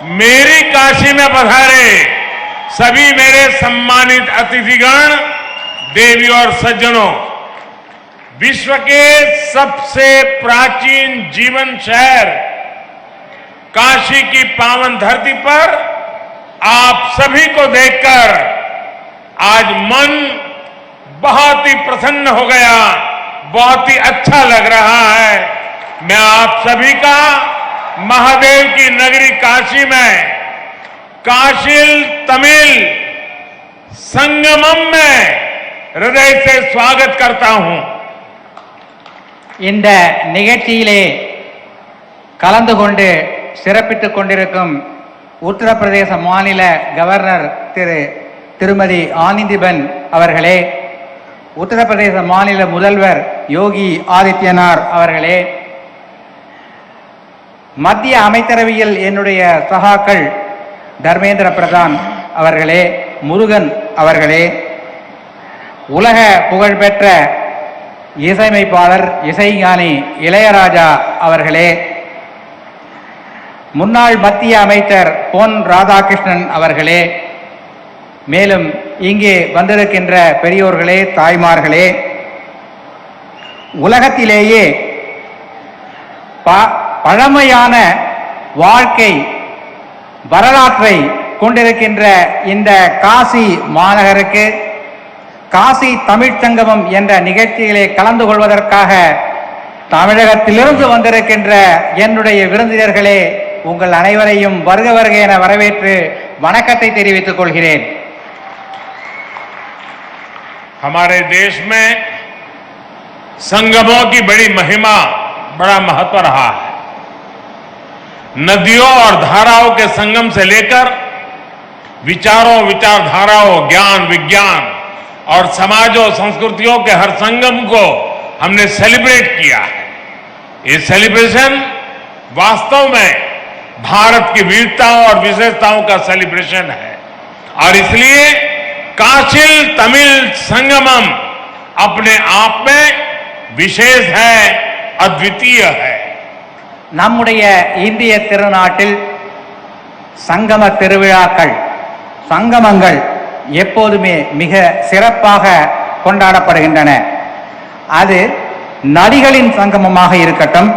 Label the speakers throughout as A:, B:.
A: मेरी काशी में पधारे सभी मेरे सम्मानित अतिथिगण, देवी और सज्जनों, विश्व के सबसे प्राचीन जीवन शहर काशी की पावन धरती पर आप सभी को देखकर आज मन बहुत ही प्रसन्न हो गया, बहुत ही अच्छा लग रहा है। मैं आप सभी का महादेव की नगरी काशी में काशिल तमिल संगमम में हृदय से स्वागत करता हूं।
B: இந்த நிகழ்ச்சியிலே கலந்து கொண்டு சிறப்பித்துக் கொண்டிருக்கும் உத்தரப்பிரதேச மாநில கவர்னர் திருமதி ஆனந்திபென் அவர்களே, உத்தரப்பிரதேச மாநில முதல்வர் யோகி ஆதித்யநாத் அவர்களே, மத்திய அமைச்சரவையில் என்னுடைய சகாக்கள் தர்மேந்திர பிரதான் அவர்களே, முருகன் அவர்களே, உலக புகழ்பெற்ற இசையமைப்பாளர் இசைஞானி இளையராஜா அவர்களே, முன்னாள் மத்திய அமைச்சர் பொன் ராதாகிருஷ்ணன் அவர்களே, மேலும் இங்கே வந்திருக்கின்ற பெரியோர்களே, தாய்மார்களே, உலகத்திலேயே பழமையான வாழ்க்கை வரலாற்றை கொண்டிருக்கின்ற இந்த காசி மாநகருக்கு காசி தமிழ்ச் சங்கமம் என்ற நிகழ்ச்சியிலே கலந்து கொள்வதற்காக தமிழகத்திலிருந்து வந்திருக்கின்ற என்னுடைய விருந்தினர்களே, உங்கள் அனைவரையும் வருக வருக என வரவேற்று வணக்கத்தை தெரிவித்துக் கொள்கிறேன்.
A: हमारे देश में संगमों की बड़ी महिमा, बड़ा महत्व रहा है। नदियों और धाराओं के संगम से लेकर विचारों, विचारधाराओं, ज्ञान, विज्ञान और समाजों, संस्कृतियों के हर संगम को हमने सेलिब्रेट किया है। ये सेलिब्रेशन वास्तव में भारत की वीरताओं और विशेषताओं का सेलिब्रेशन है और इसलिए काशिल तमिल संगमम अपने आप में विशेष है, अद्वितीय है।
B: நம்முடைய இந்திய திருநாட்டில் சங்கம திருவிழாக்கள், சங்கமங்கள் எப்போதுமே மிக சிறப்பாக கொண்டாடப்படுகின்றன. அது நதிகளின் சங்கமமாக இருக்கட்டும்,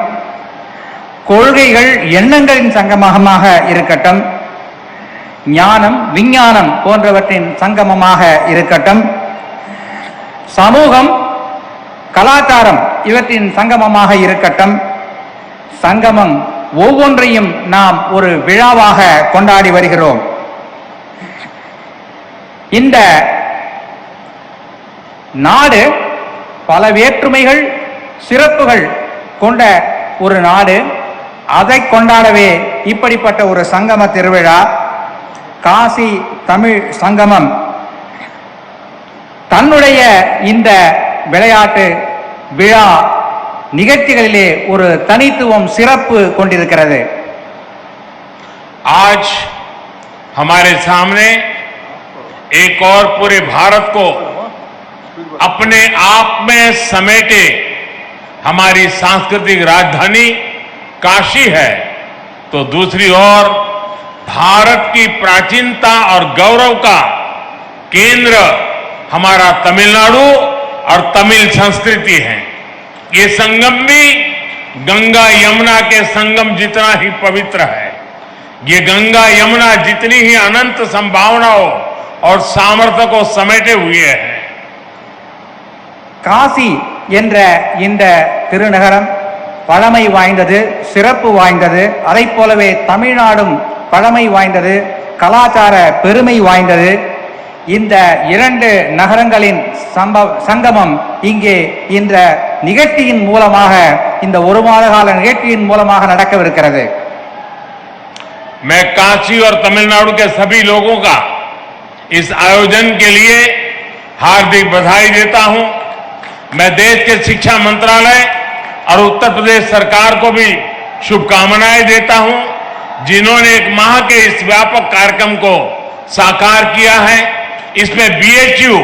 B: கொள்கைகள் எண்ணங்களின் சங்கமமாக இருக்கட்டும், ஞானம் விஞ்ஞானம் போன்றவற்றின் சங்கமமாக இருக்கட்டும், சமூகம் கலாச்சாரம் இவற்றின் சங்கமமாக இருக்கட்டும், சங்கமம் ஒவ்வொன்றையும் நாம் ஒரு விழாவாக கொண்டாடி வருகிறோம். இந்த நாடு பல வேற்றுமைகள், சிறப்புகள் கொண்ட ஒரு நாடு. அதை கொண்டாடவே இப்படிப்பட்ட ஒரு சங்கம திருவிழா காசி தமிழ் சங்கமம் தன்னுடைய இந்த விளையாட்டு விழா நிகழ்ச்சிகளிலே ஒரு தனித்துவம், சிறப்பு கொண்டிருக்கிறது.
A: आज हमारे सामने एक और पूरे भारत को अपने आप में समेटे हमारी सांस्कृतिक राजधानी काशी है, तो दूसरी ओर भारत की प्राचीनता और गौरव का केंद्र हमारा तमिलनाडु और तमिल संस्कृति है। ये संगम भी गंगा यमुना के संगम जितना ही पवित्र है। ये गंगा यमुना जितनी ही अनंत संभावनाओं और सामर्थ्य को समेटे हुए है।
B: காசி என்ற இந்த திருநகரம் பழமை வாய்ந்தது, சிறப்பு வாய்ந்தது. அதை போலவே தமிழ்நாடும் பழமை வாய்ந்தது, கலாச்சார பெருமை வாய்ந்தது. இந்த இரண்டு நகரங்களின் சங்கமம் இங்கே இந்த நிகழ்ச்சியின் மூலமாக, இந்த ஒரு மாத கால நிகழ்ச்சியின் மூலமாக நடக்கவிருக்கிறது.
A: मैं काशी और तमिलनाडु के सभी लोगों का इस आयोजन के लिए हार्दिक बधाई देता हूं। मैं देश के शिक्षा मंत्रालय और उत्तर प्रदेश सरकार को भी शुभकामनाएं देता हूं, जिन्होंने एक माह के इस व्यापक कार्यक्रम को साकार किया है। इसमें बीएचयू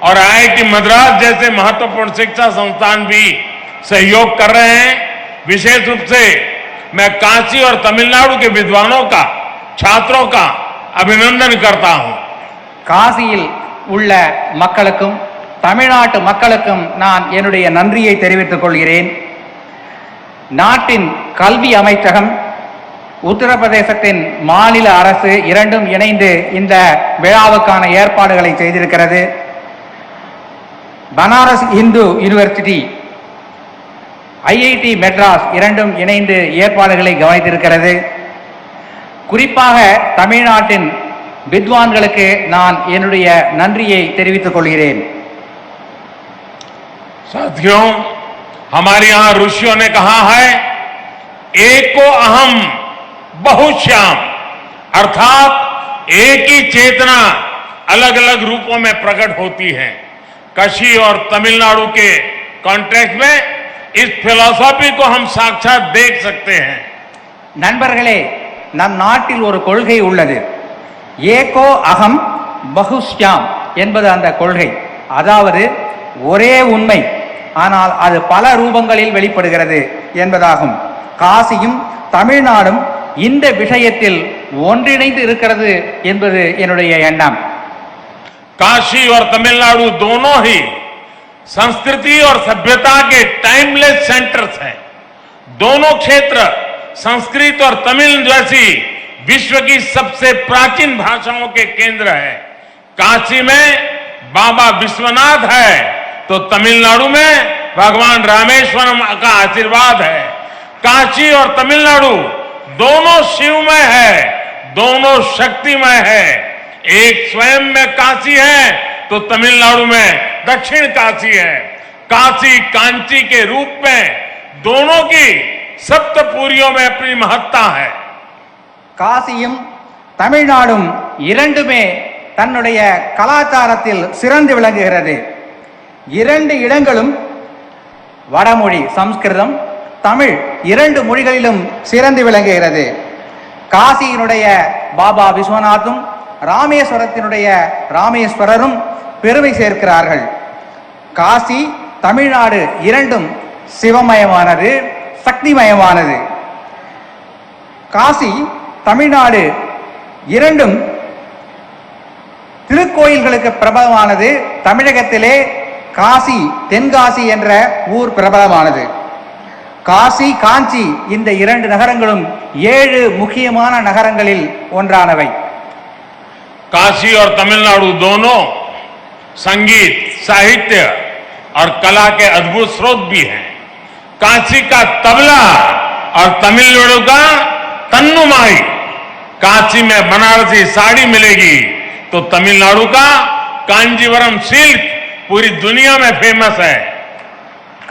A: और आईआईटी मद्रास जैसे महत्वपूर्ण शिक्षा संस्थान भी सहयोग कर रहे हैं। विशेष रूप से मैं काशी और तमिलनाडु के विद्वानों का छात्रों का अभिनंदन करता हूं।
B: காசியில் உள்ள மக்களுக்கும் தமிழ்நாட்டு மக்களுக்கும் நான் என்னுடைய நன்றியை தெரிவித்துக் கொள்கிறேன். நாட்டின் கல்வி அமைச்சகம், உத்தரப்பிரதேசத்தின் மாநில அரசு இரண்டும் இணைந்து இந்த விழாவுக்கான ஏற்பாடுகளை செய்திருக்கிறது. பனாரஸ் இந்து யூனிவர்சிட்டி, ஐஐடி மெட்ராஸ் இரண்டும் இணைந்து ஏற்பாடுகளை கவனித்திருக்கிறது. குறிப்பாக தமிழ்நாட்டின் வித்வான்களுக்கு நான் என்னுடைய நன்றியை தெரிவித்துக் கொள்கிறேன்.
A: साथियों, हमारे यहां ऋषियों ने कहा है, एको अहम बहुश्याम, अर्थात एक ही चेतना अलग अलग रूपों में प्रकट होती है। काशी और तमिलनाडु के कॉन्टेक्स्ट में इस फिलॉसफी को हम साक्षात देख सकते हैं।
B: நண்பர்களே, நம் நாட்டில் ஒரு கொள்கை உள்ளது. ஏகோ அகம் பகுஷ்யாம் என்பது அந்த கொள்கை. அதாவது ஒரே உண்மை, ஆனால் அது பல ரூபங்களில் வெளிப்படுகிறது என்பதாகும். காசியும் தமிழ்நாடும் இந்த விஷயத்தில் ஒன்றிணைந்து இருக்கிறது என்பது என்னுடைய எண்ணம்.
A: काशी और तमिलनाडु दोनों ही संस्कृति और सभ्यता के टाइमलेस सेंटर्स हैं। दोनों क्षेत्र संस्कृत और तमिल जैसी विश्व की सबसे प्राचीन भाषाओं के केंद्र है। काशी में बाबा विश्वनाथ है तो तमिलनाडु में भगवान रामेश्वरम का आशीर्वाद है। काशी और तमिलनाडु दोनों शिवमय है, दोनों शक्तिमय है। एक स्वयं में काशी है तो तमिलनाडु में दक्षिण काशी है। काशी कांची के रूप में दोनों की सप्तपुरियों में अपनी महत्ता है।
B: காசியும் தமிழ்நாடும் இரண்டுமே தன்னுடைய கலாச்சாரத்தில் சிறந்து விளங்குகிறது. இரண்டு இடங்களும் வடமொழி சம்ஸ்கிருதம், தமிழ் இரண்டு மொழிகளிலும் சிறந்து விளங்குகிறது. காசியினுடைய பாபா விஸ்வநாத்தும் ராமேஸ்வரத்தினுடைய ராமேஸ்வரரும் பெருமை சேர்க்கிறார்கள். காசி தமிழ்நாடு இரண்டும் சிவமயமானது, சக்திமயமானது. காசி தமிழ்நாடு இரண்டும் திருக்கோயில்களுக்கு பிரபலமானது. தமிழகத்திலே காசி, தென்காசி என்ற ஊர் பிரபலமானது. காசி, காஞ்சி இந்த இரண்டு நகரங்களும் 7 முக்கியமான நகரங்களில் ஒன்றானவை.
A: काशी और तमिलनाडु दोनों संगीत, साहित्य और कला के अद्भुत स्रोत भी हैं। काशी का तबला और तमिलनाडु का तन्नुमाई। काशी में बनारसी साड़ी मिलेगी तो तमिलनाडु का कांजीवरम सिल्क पूरी दुनिया में फेमस है।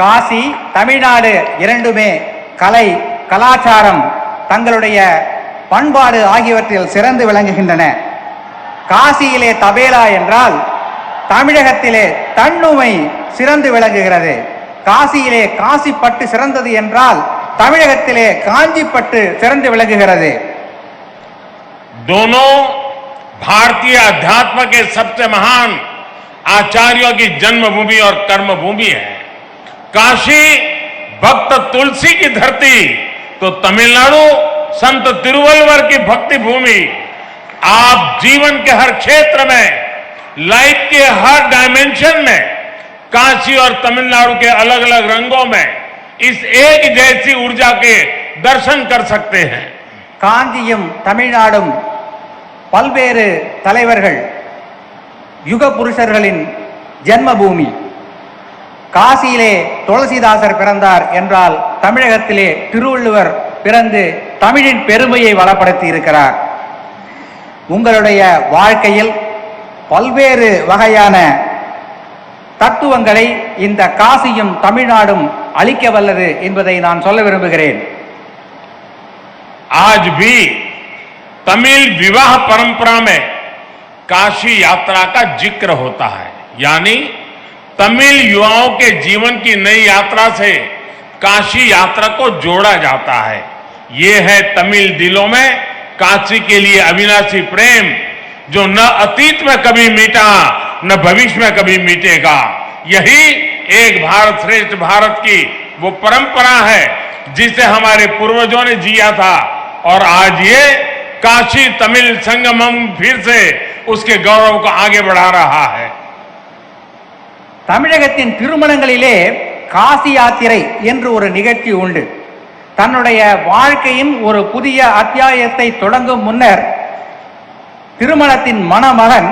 B: காசி தமிழ்நாடு இரண்டுமே கலை, கலாச்சாரம், தங்களுடைய பண்பாடு ஆகியவற்றில் சிறந்து விளங்குகின்றன. காசியிலே தபேலா என்றால் தமிழகத்திலே தன்னுமை சிறந்து விளங்குகிறது. காசியிலே காசிப்பட்டு சிறந்தது என்றால் தமிழகத்திலே காஞ்சிப்பட்டு சிறந்து விளங்குகிறது.
A: दोनों भारतीय अध्यात्म के सबसे महान आचार्यों की जन्मभूमि और कर्मभूमि है। काशी भक्त तुलसी की धरती तो तमिलनाडु संत तिरुवल्लुवर की भक्ति भूमि। आप जीवन के हर क्षेत्र में, लाइफ के हर डायमेंशन में काशी और तमिलनाडु के अलग अलग रंगों में इस एक जैसी ऊर्जा के दर्शन कर सकते हैं।
B: காஞ்சியும் தமிழ்நாடும் பல்வேறு தலைவர்கள், யுக புருஷர்களின் ஜென்மபூமி. காசியிலே துளசிதாசர் பிறந்தார் என்றால் தமிழகத்திலே திருவள்ளுவர் பிறந்து தமிழின் பெருமையை வளப்படுத்தி இருக்கிறார். உங்களுடைய வாழ்க்கையில் பல்வேறு வகையான தத்துவங்களை இந்த காசியும் தமிழ்நாடும் அளிக்க வல்லது என்பதை நான் சொல்ல விரும்புகிறேன்.
A: आज भी तमिल विवाह परंपरा में काशी यात्रा का जिक्र होता है, यानी तमिल युवाओं के जीवन की नई यात्रा से काशी यात्रा को जोड़ा जाता है। ये है तमिल दिलों में काशी के लिए अविनाशी प्रेम, जो न अतीत में कभी मिटा न भविष्य में कभी मिटेगा। यही एक भारत श्रेष्ठ भारत की वो परंपरा है जिसे हमारे पूर्वजों ने जिया था और आज ये काशी तमिल संगमम फिर से उसके गौरव को आगे बढ़ा रहा है।
B: தமிழகத்தின் திருமணங்களிலே காசி யாத்திரை என்று ஒரு நிகழ்ச்சி உண்டு. தன்னுடைய வாழ்க்கையின் ஒரு புதிய அத்தியாயத்தை தொடங்கும் முன்னர் திருமணத்தின் மணமகன்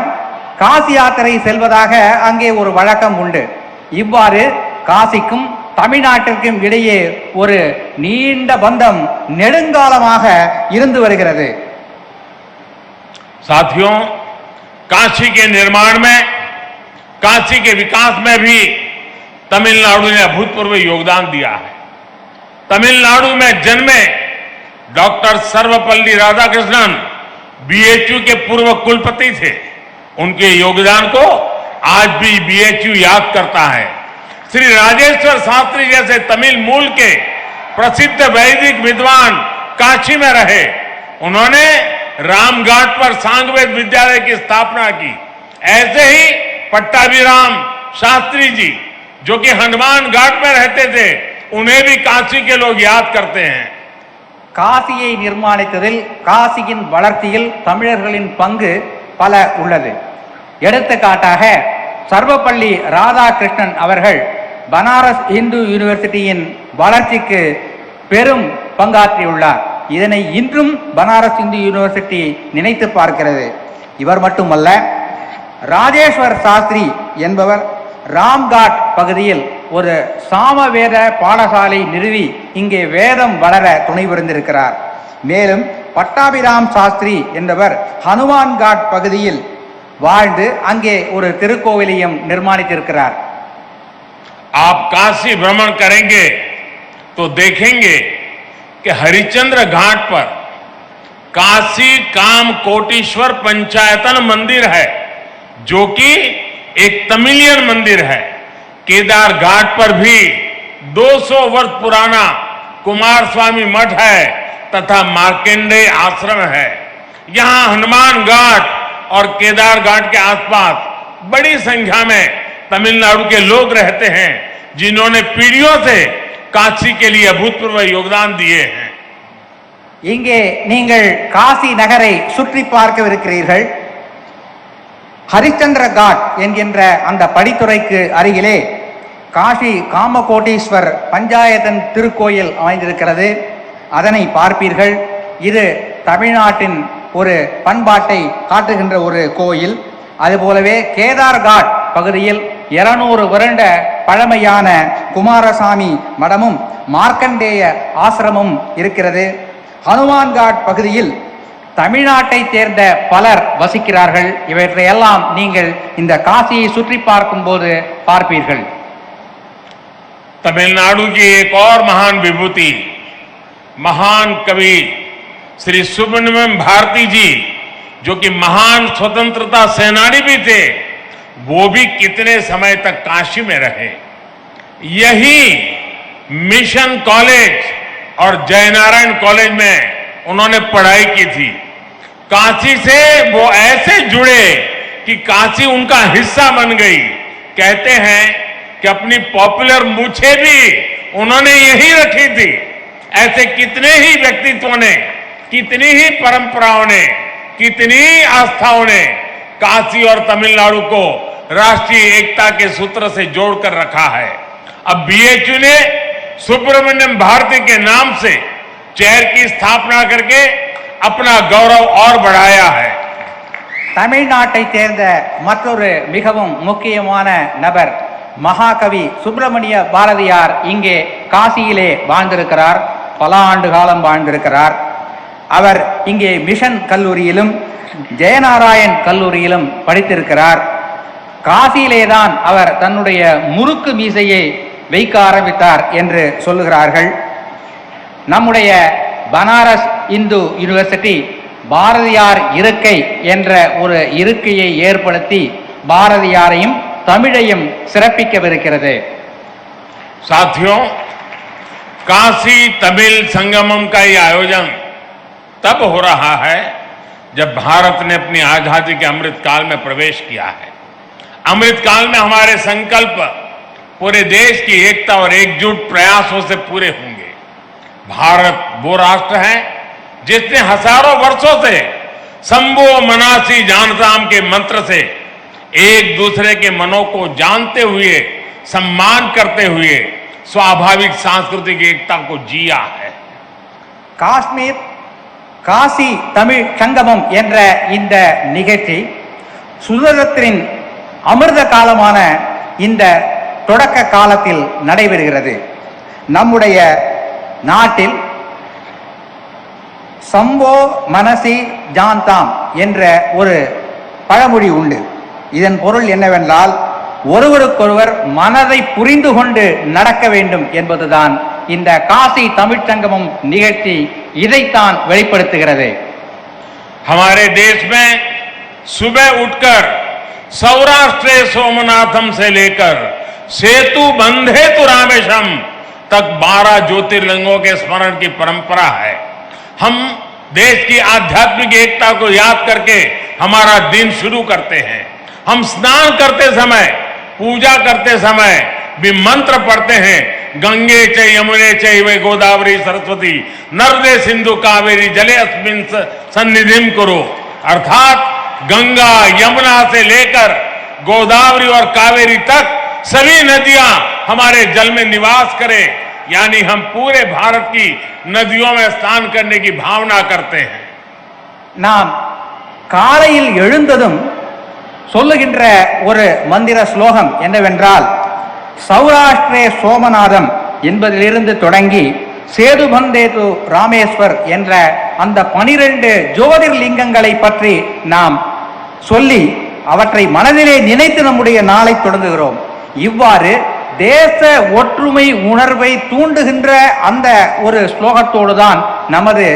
B: காசி யாத்திரை செல்வதாக அங்கே ஒரு வழக்கம் உண்டு. இவ்வாறு காசிக்கும் தமிழ்நாட்டிற்கும் இடையே ஒரு நீண்ட பந்தம் நெடுங்காலமாக இருந்து வருகிறது.
A: साथियों, काशी के निर्माण में, काशी के विकास में भी तमिलनाडु ने अभूतपूर्व योगदान दिया है। तमिलनाडु में जन्मे डॉक्टर सर्वपल्ली राधाकृष्णन बीएचयू के पूर्व कुलपति थे। उनके योगदान को आज भी बीएचयू याद करता है। श्री राजेश्वर शास्त्री जैसे तमिल मूल के प्रसिद्ध वैदिक विद्वान काशी में रहे। उन्होंने रामघाट पर सांगवेद विद्यालय की स्थापना की। ऐसे ही पट्टाभिराम शास्त्री जी, जो कि हनुमान घाट में रहते थे, उन्हें भी काशी के लोग याद करते हैं।
B: காசியை நிர்மாணித்ததில், காசியின் வளர்ச்சியில் தமிழர்களின் பங்கு பல உள்ளது. எடுத்துக்காட்டாக சர்வப்பள்ளி ராதாகிருஷ்ணன் அவர்கள் பனாரஸ் இந்து யூனிவர்சிட்டியின் வளர்ச்சிக்கு பெரும் பங்காற்றியுள்ளார். இதனை இன்றும் பனாரஸ் இந்து யூனிவர்சிட்டி நினைத்து பார்க்கிறது. இவர் மட்டுமல்ல, ராஜேஸ்வர் சாஸ்திரி என்பவர் ராம்காட் பகுதியில் ஒரு சாமவேத பாடசாலை நிறுவி இங்கே வேதம் வளர துணை புரிந்திருக்கிறார். மேலும் பட்டாபிராம் சாஸ்திரி என்பவர் ஹனுமான்காட் பகுதியில் வாழ்ந்து அங்கே ஒரு திருக்கோவிலையும் நிர்மாணித்திருக்கிறார்.
A: आप काशी भ्रमण करेंगे तो देखेंगे कि हरिश्चंद्र घाट पर काशी काम कोटीश्वर पंचायतन मंदिर है, जो कि एक तमिलियन मंदिर है। केदार घाट पर भी 200 वर्ष पुराना कुमार स्वामी मठ है तथा मार्कंडेय आश्रम है। यहां हनुमान घाट और केदार घाट के आसपास बड़ी संख्या में तमिलनाडु के लोग रहते हैं, जिन्होंने पीढ़ियों से काशी के लिए अभूतपूर्व योगदान दिए हैं।
B: இங்கே நீங்கள் காசி நகரை சுற்றி பார்க்கவிருக்கிறீர்கள். ஹரிச்சந்திர காட் என்கின்ற அந்த படித்துறைக்கு அருகிலே காசி காமகோட்டீஸ்வர் பஞ்சாயத்தன் திருக்கோயில் அமைந்திருக்கிறது. அதனை பார்ப்பீர்கள். இது தமிழ்நாட்டின் ஒரு பண்பாட்டை காட்டுகின்ற ஒரு கோயில். அதுபோலவே கேதார் காட் பகுதியில் 200 வருட பழமையான குமாரசாமி மடமும் மார்க்கண்டேய ஆசிரமும் இருக்கிறது. ஹனுமான்காட் பகுதியில் தமிழ்நாட்டை சேர்ந்த பலர் வசிக்கிறார்கள். இவற்றையெல்லாம் நீங்கள் இந்த காசியை சுற்றி பார்க்கும் போது பார்ப்பீர்கள்.
A: तमिलनाडु की एक और महान विभूति, महान कवि श्री सुब्रमण्यम भारती जी, जो कि महान स्वतंत्रता सेनानी भी थे, वो भी कितने समय तक काशी में रहे। यही मिशन कॉलेज और जयनारायण कॉलेज में उन्होंने पढ़ाई की थी। काशी से वो ऐसे जुड़े कि काशी उनका हिस्सा बन गई। कहते हैं कि अपनी पॉपुलर मूछें भी उन्होंने यही रखी थी। ऐसे कितने ही व्यक्तित्वों ने, कितनी ही परंपराओं ने, कितनी ही आस्थाओं ने काशी और तमिलनाडु को राष्ट्रीय एकता के सूत्र से जोड़कर रखा है। अब बीएचयू ने सुब्रमण्यम भारती के नाम से चेयर की स्थापना करके अपना गौरव और बढ़ाया है।
B: தமிழ்நாட்டை சேர்ந்த மற்றொரு மிகவும் முக்கியமான நபர் மகாகவி சுப்பிரமணிய பாரதியார் இங்கே காசியிலே வாழ்ந்திருக்கிறார். பல ஆண்டு காலம் வாழ்ந்திருக்கிறார். அவர் இங்கே மிஷன் கல்லூரியிலும் ஜெயநாராயண் கல்லூரியிலும் படித்திருக்கிறார். காசியிலேதான் அவர் தன்னுடைய முறுக்கு மீசையை வைக்க ஆரம்பித்தார் என்று சொல்லுகிறார்கள். நம்முடைய பனாரஸ் இந்து யூனிவர்சிட்டி பாரதியார் இருக்கை என்ற ஒரு இருக்கையை ஏற்படுத்தி பாரதியாரையும் தமிழையும் சிறப்பிக்கவிருக்கிறது.
A: साथियों, काशी तमिल संगमम का ये आयोजन तब हो रहा है जब भारत ने अपनी आजादी के अमृत काल में प्रवेश किया है। अमृत काल में हमारे संकल्प पूरे देश की एकता और एकजुट प्रयासों से पूरे होंगे। भारत वो राष्ट्र है जिसने हजारों वर्षों से शंभो मनासी जानताम के मंत्र से एक दूसरे के मनों को जानते हुए, सम्मान करते हुए स्वाभाविक सांस्कृतिक एकता को जिया है.
B: காஷ்மீர் காசி தமிழ் சங்கமம் என்ற இந்த நிகழ்ச்சி சுதந்திரத்தின் அமிர்த காலமான இந்த தொடக்க காலத்தில் நடைபெறுகிறது. நம்முடைய நாட்டில் சம்போ மனசி ஜான்தாம் என்ற ஒரு பழமொழி உண்டு. இதன் பொருள் என்னவென்றால் ஒருவருக்கொருவர் மனதை புரிந்து கொண்டு நடக்க வேண்டும் என்பதுதான் இந்த காசி தமிழ்ச் சங்கமம் நிகழ்ச்சி இதைத்தான் வெளிப்படுத்துகிறது.
A: हमारे देश में सुबह उठकर सौराष्ट्र सोमनाथम से लेकर सेतु बंधे तु रामेशम तक 12 ज्योतिर्लिंगों के स्मरण की परंपरा है. हम देश की आध्यात्मिक एकता को याद करके हमारा दिन शुरू करते हैं. हम स्नान करते समय, पूजा करते समय भी मंत्र पढ़ते हैं. गंगे च यमुने चैव गोदावरी सरस्वती नर्मदे सिंधु कावेरी जले अस्मिन सन्निधिम करो. अर्थात गंगा यमुना से लेकर गोदावरी और कावेरी तक सभी नदियां हमारे जल में निवास करें. यानी हम पूरे भारत की नदियों में स्नान करने की भावना करते हैं.
B: நாம் காலையில் எழுந்ததும் சொல்லுகின்ற ஒரு மந்திர ஸ்லோகம் என்னவென்றால் சௌராஷ்டிரே சோமநாதம் என்பதிலிருந்து தொடங்கி சேதுபந்தேது ராமேஸ்வர் என்ற அந்த 12 ஜோதிர்லிங்கங்களை பற்றி நாம் சொல்லி அவற்றை மனதிலே நினைத்து நம்முடைய நாளை தொடங்குகிறோம். இவ்வாறு தேச ஒற்றுமை உணர்வை தூண்டுகின்ற அந்த ஒரு ஸ்லோகத்தோடு தான் நமது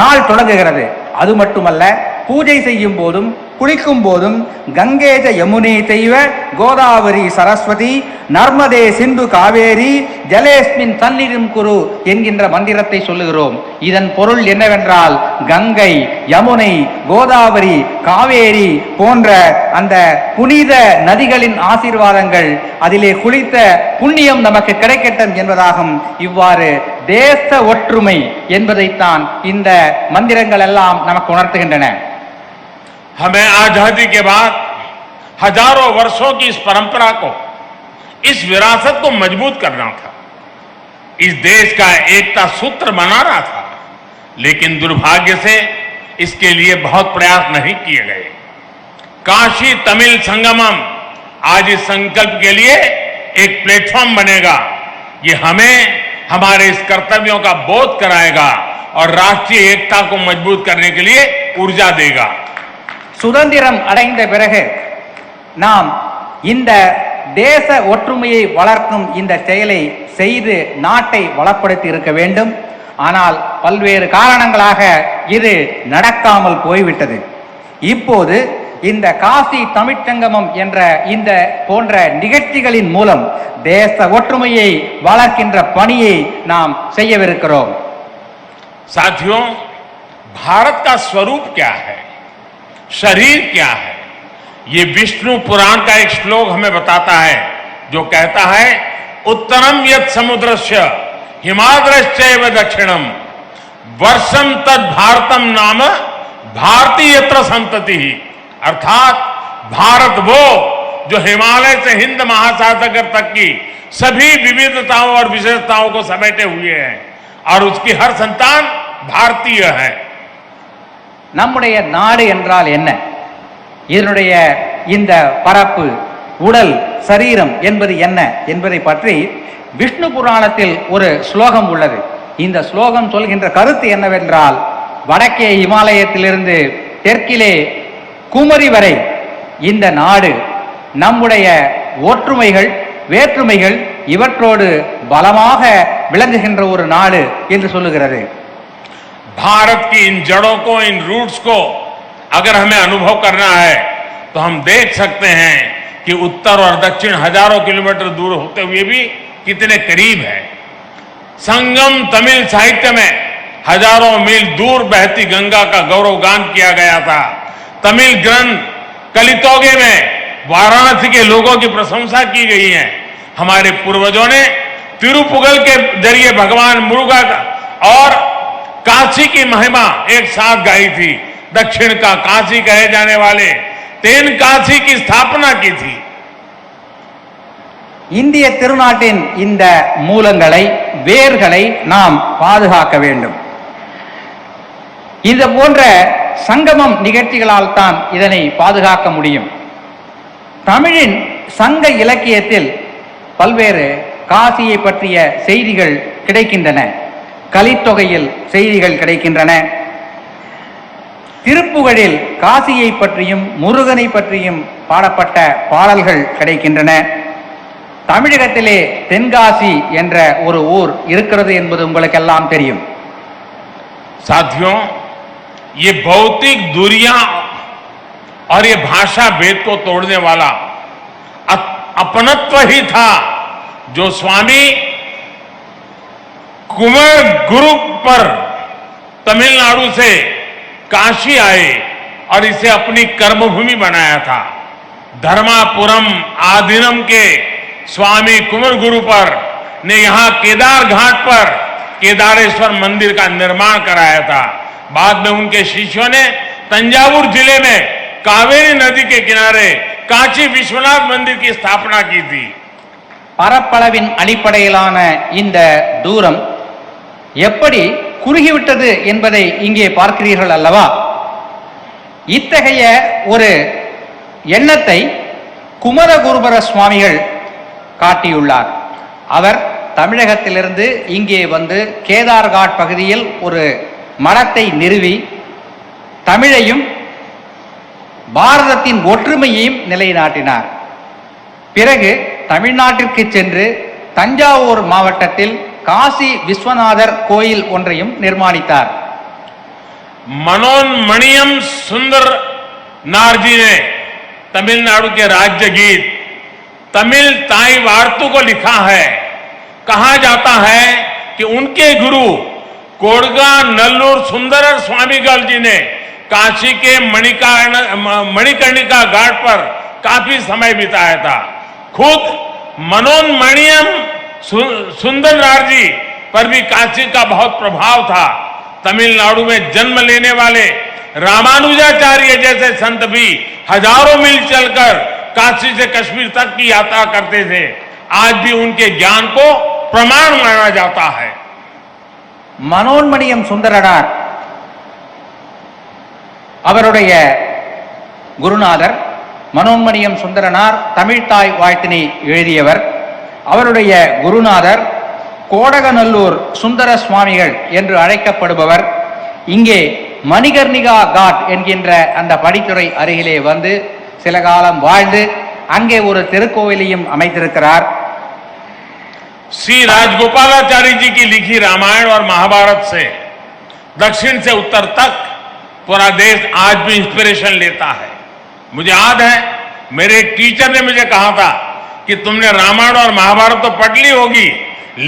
B: நாள் தொடங்குகிறது. அது மட்டுமல்ல, பூஜை செய்யும் போதும் குளிக்கும் போதும் கங்கேஜ யமுனே செய்வ கோதாவரி சரஸ்வதி நர்மதே சிந்து காவேரி ஜலேஸ்மின் தன்னிரும் குரு என்கின்ற மந்திரத்தை சொல்லுகிறோம். இதன் பொருள் என்னவென்றால் கங்கை, யமுனை, கோதாவரி, காவேரி போன்ற அந்த புனித நதிகளின் ஆசீர்வாதங்கள், அதிலே குளித்த புண்ணியம் நமக்கு கிடைக்கட்டும் என்பதாகும். இவ்வாறு தேச ஒற்றுமை என்பதைத்தான் இந்த மந்திரங்கள் எல்லாம் நமக்கு உணர்த்துகின்றன.
A: हमें आजादी के बाद हजारों वर्षों की इस परंपरा को, इस विरासत को मजबूत करना था. इस देश का एकता सूत्र बनाना था. लेकिन दुर्भाग्य से इसके लिए बहुत प्रयास नहीं किए गए. काशी तमिल संगमम आज इस संकल्प के लिए एक प्लेटफॉर्म बनेगा. ये हमें हमारे इस कर्तव्यों का बोध कराएगा और राष्ट्रीय एकता को मजबूत करने के लिए ऊर्जा देगा.
B: சுதந்திரம் அடைந்த பிறகு நாம் இந்த தேச ஒற்றுமையை வளர்க்கும் இந்த செயலை செய்து நாட்டை வளப்படுத்தி இருக்க வேண்டும். ஆனால் பல்வேறு காரணங்களாக இது நடக்காமல் போய்விட்டது. இப்போது இந்த காசி தமிழ்ச்சங்கமம் என்ற இந்த போன்ற நிகழ்ச்சிகளின் மூலம் தேச ஒற்றுமையை வளர்க்கின்ற பணியை நாம் செய்யவிருக்கிறோம்.
A: साथियों, भारत का स्वरूप क्या है, शरीर क्या है, ये विष्णु पुराण का एक श्लोक हमें बताता है, जो कहता है उत्तरम यत् समुद्रस्य हिमाद्रश्चैव दक्षिणम वर्षम तद भारतम नाम भारतीयत्र संतति. अर्थात भारत वो जो हिमालय से हिंद महासागर तक की सभी विविधताओं और विशेषताओं को समेटे हुए है और उसकी हर संतान भारतीय है.
B: நம்முடைய நாடு என்றால் என்ன, இதனுடைய இந்த பரப்பு, உடல், சரீரம் என்பது என்ன என்பதை பற்றி விஷ்ணு புராணத்தில் ஒரு ஸ்லோகம் உள்ளது. இந்த ஸ்லோகம் சொல்கின்ற கருத்து என்னவென்றால், வடக்கே இமாலயத்திலிருந்து தெற்கிலே குமரி வரை இந்த நாடு நம்முடைய ஒற்றுமைகள், வேற்றுமைகள் இவற்றோடு பலமாக விளங்குகின்ற ஒரு நாடு என்று சொல்லுகிறது.
A: भारत की इन जड़ों को, इन रूट्स को अगर हमें अनुभव करना है तो हम देख सकते हैं कि उत्तर और दक्षिण हजारों किलोमीटर दूर होते हुए भी कितने करीब है. संगम तमिल साहित्य में हजारों मील दूर बहती गंगा का गौरवगान किया गया था. तमिल ग्रंथ कलितोगे में वाराणसी के लोगों की प्रशंसा की गई है. हमारे पूर्वजों ने तिरुपुगल के जरिए भगवान मुरुगा और काशी की महिमा एक साथ गाई थी। दक्षिण का काशी कहे जाने वाले तेन काशी की स्थापना की थी।
B: இந்திய திருநாட்டின் இந்த மூலங்களை வேர்களை நாம் பாதுகாக்க வேண்டும். இது போன்ற சங்கமம் நிகழ்ச்சிகளால் தான் இதனை பாதுகாக்க முடியும். தமிழின் சங்க இலக்கியத்தில் பல்வேறு காசியை பற்றிய செய்திகள் கிடைக்கின்றன. கலித்தொகையில் செய்திகள் கிடைக்கின்றன. திருப்புகழில் காசியை பற்றியும் முருகனை பற்றியும் பாடப்பட்ட பாடல்கள் கிடைக்கின்றன. தமிழகத்திலே தென்காசி என்ற ஒரு ஊர் இருக்கிறது என்பது உங்களுக்கெல்லாம் தெரியும்.
A: साथियों, ये भौतिक दूरियां और ये भाषा भेद को तोड़ने वाला अपनत्व ही था जो स्वामी कुंवर गुरु पर तमिलनाडु से काशी आए और इसे अपनी कर्मभूमि बनाया था। धर्मापुरम आधीनम के स्वामी कुंवर गुरु पर ने यहां केदार घाट पर केदारेश्वर मंदिर का निर्माण कराया था। बाद में उनके शिष्यों ने तंजावुर जिले में कावेरी नदी के किनारे काशी विश्वनाथ मंदिर की स्थापना की थी।
B: பரப்பளவின் அடிப்படையிலான இந்த தூரம் எப்படி குறுகிவிட்டது என்பதை இங்கே பார்க்கிறீர்கள் அல்லவா? இத்தகைய ஒரு எண்ணத்தை குமரகுருபர சுவாமிகள் காட்டியுள்ளார். அவர் தமிழகத்திலிருந்து இங்கே வந்து கேதார்காட் பகுதியில் ஒரு மடத்தை நிறுவி தமிழையும் பாரதத்தின் ஒற்றுமையையும் நிலைநாட்டினார். பிறகு தமிழ்நாட்டிற்கு சென்று தஞ்சாவூர் மாவட்டத்தில் காசி விஸ்வநாதர் கோயில் ஒன்றையும் நிர்மாணித்தார்.
A: मनोन्मणियम सुंदर नारजी ने तमिलनाडु के राज्य गीत तमिल ताई वार्तु को लिखा है। कहा जाता है कि उनके गुरु कोड़गा नल्लूर सुंदरर स्वामीगल जी ने काशी के मणिकर्णिका घाट पर काफी समय बिताया था। खुद मनोन्मणियम सुंदर नारजी पर भी काशी का बहुत प्रभाव था। तमिलनाडु में जन्म लेने वाले रामानुजाचार्य जैसे संत भी हजारों मील चलकर काशी से कश्मीर तक की यात्रा करते थे। आज भी उनके ज्ञान को प्रमाण माना जाता है।
B: மனோன்மணியம் சுந்தரனார் அவருடைய குருநாதர் மனோன்மணியம் சுந்தரனார் தமிழ்தாய் வாழ்த்தினை எழுதியவர். அவருடைய குருநாதர் கோடகநல்லூர் சுந்தர சுவாமிகள் என்று அழைக்கப்படுபவர் இங்கே மணிகர்ணிகா காட் என்கின்ற அந்த படித்துறை அருகிலே வந்து சில காலம் வாழ்ந்து அங்கே ஒரு திருக்கோவிலையும் அமைத்திருக்கிறார்.
A: श्री राजगोपालाचार्य जी की लिखी रामायण और महाभारत से दक्षिण से उत्तर तक पूरा देश आज भी इंस्पिरेशन लेता है। मुझे याद है मेरे एक टीचर ने मुझे कहा था कि तुमने रामायण और महाभारत तो पढ़ ली होगी,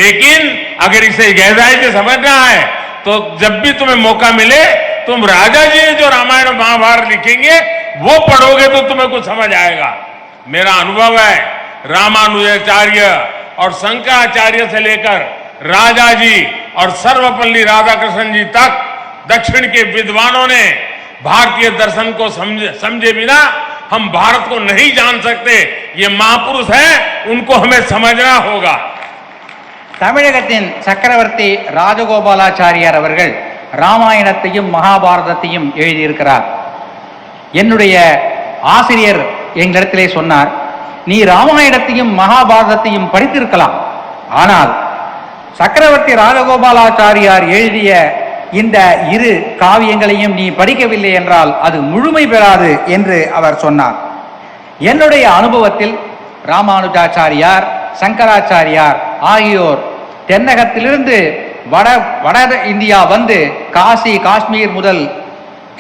A: लेकिन अगर इसे गहराई से समझना है तो जब भी तुम्हें मौका मिले तुम राजा जी ने जो रामायण और महाभारत लिखेंगे वो पढ़ोगे तो तुम्हें कुछ समझ आएगा। मेरा अनुभव है रामानुजाचार्य और शंकराचार्य से लेकर राजा जी और सर्वपल्ली राधाकृष्ण जी तक दक्षिण के विद्वानों ने भारतीय दर्शन को समझे बिना हम भारत को नहीं जान सकते। ये महापुरुष हैं, उनको हमें समझना होगा।
B: தமிழகத்தின் சக்கரவர்த்தி ராஜகோபாலாச்சாரியார் அவர்கள் ராமாயணத்தையும் மகாபாரதத்தையும் எழுதியிருக்கிறார். என்னுடைய ஆசிரியர் எங்களிடத்திலே சொன்னார், நீ ராமாயணத்தையும் மகாபாரதத்தையும் படித்திருக்கலாம், ஆனால் சக்கரவர்த்தி ராஜகோபாலாச்சாரியார் எழுதிய இந்த இரு காவியங்களையும் நீ படிக்கவில்லை என்றால் அது முழுமை பெறாது என்று அவர் சொன்னார். என்னுடைய அனுபவத்தில் ராமானுஜாச்சாரியார், சங்கராச்சாரியார் ஆகியோர் தென்னகத்திலிருந்து வட இந்தியா வந்து காசி காஷ்மீர் முதல்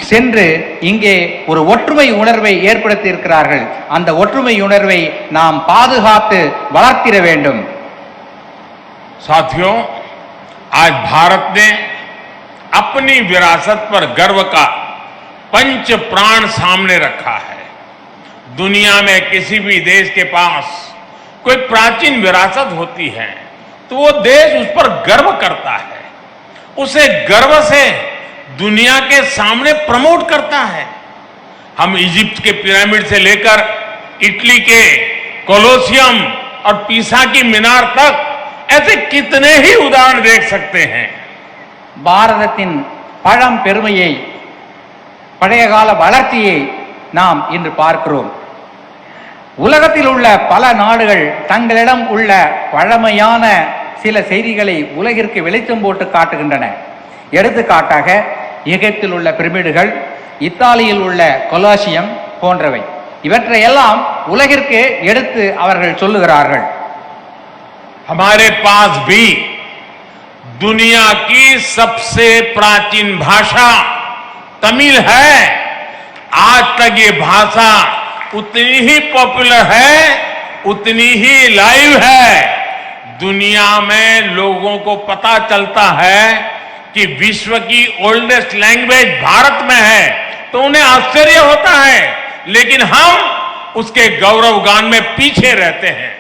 B: சென்று இங்கே ஒரு ஒற்றுமை உணர்வை ஏற்படுத்தி இருக்கிறார்கள். அந்த ஒற்றுமை உணர்வை நாம் பாதுகாத்து வளர்த்திட வேண்டும்.
A: साथियों, आज भारत ने अपनी विरासत पर गर्व का पंच प्राण सामने रखा है। दुनिया में किसी भी देश के पास कोई प्राचीन विरासत होती है तो वो देश उस पर गर्व करता है। उसे गर्व से दुनिया के सामने प्रमोट करता है। हम इजिप्ट के पिरामिड से लेकर इटली के कोलोसियम और पीसा की मीनार तक ऐसे कितने ही उदाहरण देख सकते हैं।
B: பாரதத்தின் பழம் பெருமையை பழைய கால வளர்ச்சியை நாம் இன்று பார்க்கிறோம். உலகத்தில் உள்ள பல நாடுகள் தங்களிடம் உள்ள பழமையான சில செய்திகளை உலகிற்கு வெளிச்சம் போட்டு காட்டுகின்றன. எடுத்துக்காட்டாக எகிப்தில் உள்ள பிரமிடுகள், இத்தாலியில் உள்ள கொலோசியம் போன்றவை. இவற்றையெல்லாம் உலகிற்கு எடுத்து அவர்கள் சொல்லுகிறார்கள்.
A: हमारे पास भी दुनिया की सबसे प्राचीन भाषा तमिल है। आज तक ये भाषा उतनी ही पॉपुलर है, उतनी ही लाइव है। दुनिया में लोगों को पता चलता है कि विश्व की ओल्डेस्ट लैंग्वेज भारत में है तो उन्हें आश्चर्य होता है, लेकिन हम उसके गौरवगान में पीछे रहते हैं।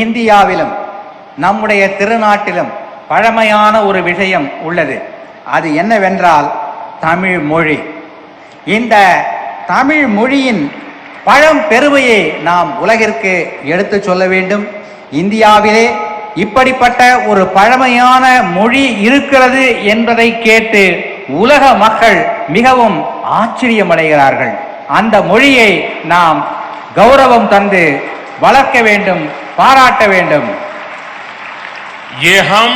B: இந்தியாவிலும் நம்முடைய திருநாட்டிலும் பழமையான ஒரு விஷயம் உள்ளது. அது என்னவென்றால் தமிழ் மொழி. இந்த தமிழ் மொழியின் பழம் பெருமையை நாம் உலகிற்கு எடுத்து சொல்ல வேண்டும். இந்தியாவிலே இப்படிப்பட்ட ஒரு பழமையான மொழி இருக்கிறது என்பதை கேட்டு உலக மக்கள் மிகவும் ஆச்சரியமடைகிறார்கள். அந்த மொழியை நாம் கௌரவம் தந்து வளர்க்க வேண்டும், பாராட்ட வேண்டும்.
A: ये हम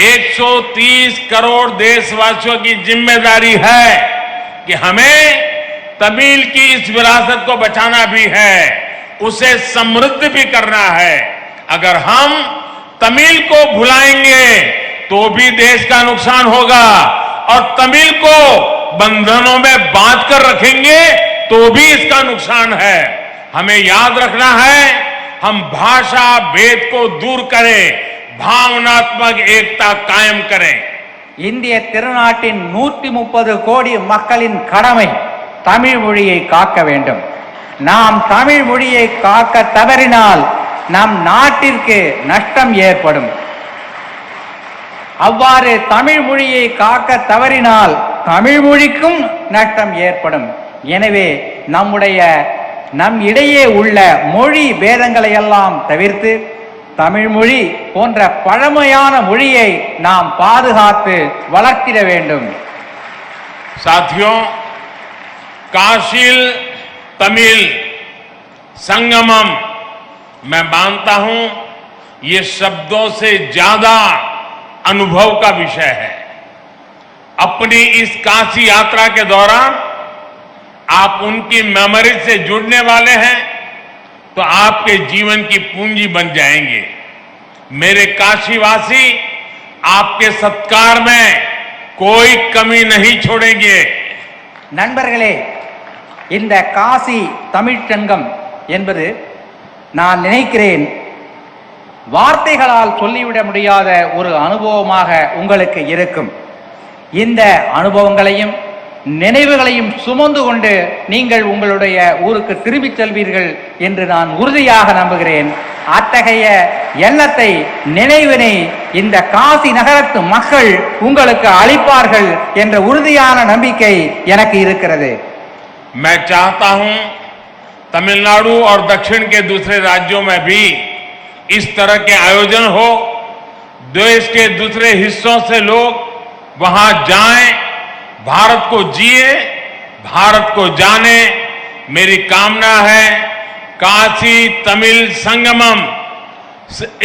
A: 130 करोड़ देशवासियों की जिम्मेदारी है कि हमें तमिल की इस विरासत को बचाना भी है, उसे समृद्ध भी करना है। अगर हम तमिल को भुलाएंगे तो भी देश का नुकसान होगा, और तमिल को बंधनों में बांध कर रखेंगे तो भी इसका नुकसान है। हमें याद रखना है, हम भाषा भेद को दूर करें, भावनात्मक एकता कायम करें।
B: இந்திய திருநாட்டின் 130 கோடி மக்களின் கடமை தமிழ் மொழியை காக்க வேண்டும். நாம் தமிழ் மொழியை காக்க தவறினால் நம் நாட்டிற்கு நஷ்டம் ஏற்படும். அவ்வாறு தமிழ் மொழியை காக்க தவறினால் தமிழ் மொழிக்கும் நஷ்டம் ஏற்படும். எனவே நம் இடையே உள்ள மொழி பேதங்களை எல்லாம் தவிர்த்து தமிழ் மொழி போன்ற பழமையான மொழியை நாம் பாதுகாத்து வளர்த்திட வேண்டும்.
A: साथियों, काशील तमिल संगमम मैं मानता हूं ये शब्दों से ज्यादा अनुभव का विषय है। अपनी इस काशी यात्रा के दौरान आप उनकी मेमोरी से जुड़ने वाले हैं तो आपके जीवन की पूंजी बन जाएंगे। मेरे काशीवासी आपके सत्कार में कोई कमी नहीं छोड़ेंगे।
B: நண்பர்களே, இந்த காசி தமிழ்ச் சங்கம் என்பது நான் நினைக்கிறேன் வார்த்தைகளால் சொல்லிவிட முடியாத ஒரு அனுபவமாக உங்களுக்கு இருக்கும். இந்த அனுபவங்களையும் நினைவுகளையும் சுமந்து கொண்டு நீங்கள் உங்களுடைய ஊருக்கு திரும்பிச் செல்வீர்கள் என்று நான் உறுதியாக நம்புகிறேன். அத்தகைய எண்ணத்தை, நினைவினை இந்த காசி நகரத்து மக்கள் உங்களுக்கு அளிப்பார்கள் என்ற உறுதியான நம்பிக்கை எனக்கு இருக்கிறது.
A: मैं चाहता हूं तमिलनाडु और दक्षिण के दूसरे राज्यों में भी इस तरह के आयोजन हो, देश के दूसरे हिस्सों से लोग वहां जाएं, भारत को जिए, भारत को जाने। मेरी कामना है काशी तमिल संगमम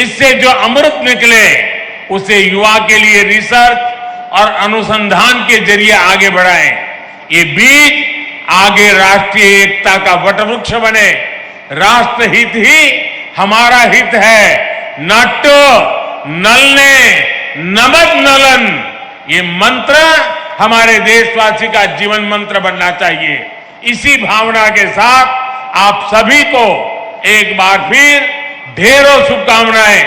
A: इससे जो अमृत निकले उसे युवा के लिए रिसर्च और अनुसंधान के जरिए आगे बढ़ाएं। ये बीज आगे राष्ट्रीय एकता का वटवृक्ष बने। राष्ट्र हित ही हमारा हित है। नट्टो नलने नमक नलन, ये मंत्र हमारे देशवासी का जीवन मंत्र बनना चाहिए। इसी भावना के साथ आप सभी को एक बार फिर ढेरों शुभकामनाएं।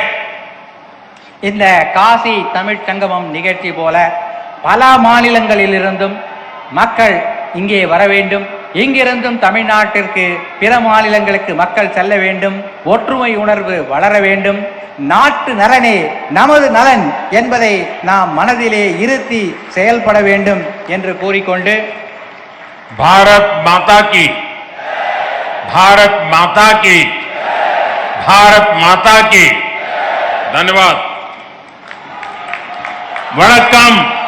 B: இந்த காசி தமிழ்ச் சங்கமம் நிகழ்ச்சி போல பல மாநிலங்களிலிருந்தும் மக்கள் இங்கே வர வேண்டும். இங்கிருந்தும் தமிழ்நாட்டிற்கு பிற மாநிலங்களுக்கு மக்கள் செல்ல வேண்டும். ஒற்றுமை உணர்வு வளர வேண்டும். நாட்டு நலனே நமது நலன் என்பதை நாம் மனதிலே இருத்தி செயல்பட வேண்டும் என்று கூறிக்கொண்டு
A: भारत माता की, भारत माता की, भारत माता की। धन्यवाद। वणक्कम।